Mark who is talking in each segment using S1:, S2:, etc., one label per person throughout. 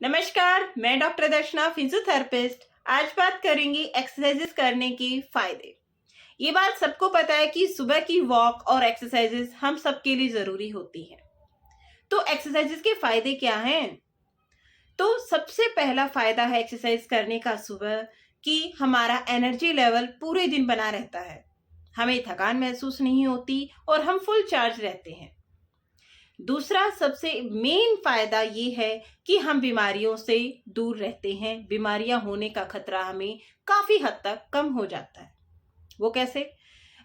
S1: नमस्कार, मैं डॉक्टर दर्शना फिजियोथेरेपिस्ट। आज बात करेंगे एक्सरसाइजेस करने के फायदे। ये बात सबको पता है कि सुबह की वॉक और एक्सरसाइजेस हम सबके लिए जरूरी होती है। तो एक्सरसाइजेस के फायदे क्या हैं? तो सबसे पहला फायदा है एक्सरसाइज करने का सुबह कि हमारा एनर्जी लेवल पूरे दिन बना रहता है। हमें थकान महसूस नहीं होती और हम फुल चार्ज रहते हैं। दूसरा सबसे मेन फायदा ये है कि हम बीमारियों से दूर रहते हैं। बीमारियां होने का खतरा हमें काफी हद तक कम हो जाता है। वो कैसे?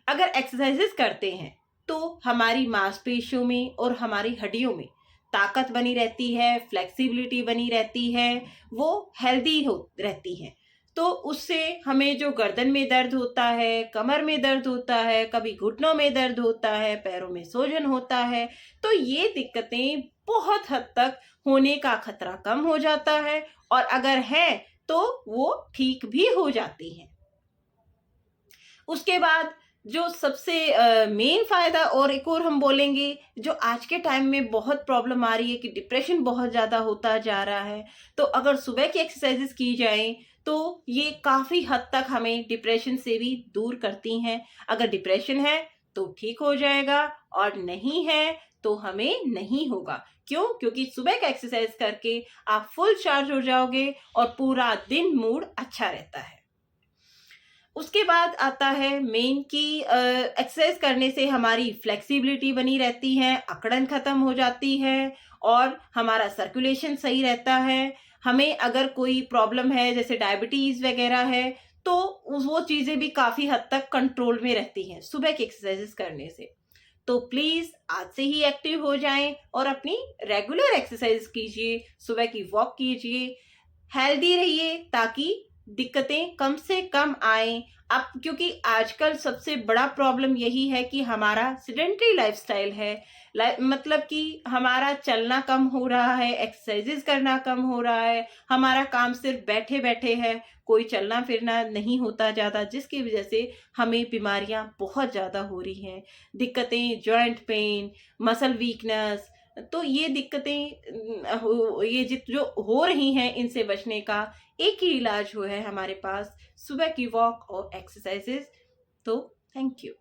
S1: अगर एक्सरसाइजेस करते हैं तो हमारी मांसपेशियों में और हमारी हड्डियों में ताकत बनी रहती है, फ्लेक्सिबिलिटी बनी रहती है, वो हेल्दी हो रहती है। तो उससे हमें जो गर्दन में दर्द होता है, कमर में दर्द होता है, कभी घुटनों में दर्द होता है, पैरों में सूजन होता है, तो ये दिक्कतें बहुत हद तक होने का खतरा कम हो जाता है और अगर है तो वो ठीक भी हो जाती हैं। उसके बाद जो सबसे मेन फायदा और एक और हम बोलेंगे, जो आज के टाइम में बहुत प्रॉब्लम आ रही है कि डिप्रेशन बहुत ज्यादा होता जा रहा है। तो अगर सुबह की एक्सरसाइजेस की जाएं तो ये काफी हद तक हमें डिप्रेशन से भी दूर करती हैं। अगर डिप्रेशन है तो ठीक हो जाएगा और नहीं है तो हमें नहीं होगा। क्यों? क्योंकि सुबह का एक्सरसाइज करके आप फुल चार्ज हो जाओगे और पूरा दिन मूड अच्छा रहता है। उसके बाद आता है मेन की एक्सरसाइज करने से हमारी फ्लेक्सिबिलिटी बनी रहती है, अकड़न खत्म हो जाती है और हमारा सर्कुलेशन सही रहता है। हमें अगर कोई प्रॉब्लम है जैसे डायबिटीज वगैरह है तो वो चीजें भी काफी हद तक कंट्रोल में रहती हैं सुबह की एक्सरसाइजेस करने से। तो प्लीज आज से ही एक्टिव हो जाएं और अपनी रेगुलर एक्सरसाइज कीजिए, सुबह की वॉक कीजिए, हेल्दी रहिए ताकि दिक्कतें कम से कम आए। अब क्योंकि आजकल सबसे बड़ा प्रॉब्लम यही है कि हमारा सिडेंटरी लाइफस्टाइल है। मतलब कि हमारा चलना कम हो रहा है, एक्सरसाइजेस करना कम हो रहा है, हमारा काम सिर्फ बैठे बैठे है, कोई चलना फिरना नहीं होता ज्यादा, जिसकी वजह से हमें बीमारियां बहुत ज्यादा हो रही हैं। दिक्कतें, जॉइंट पेन, मसल वीकनेस, तो ये दिक्कतें ये जो हो रही हैं, इनसे बचने का एक ही इलाज है हमारे पास, सुबह की वॉक और एक्सरसाइजेस। तो थैंक यू।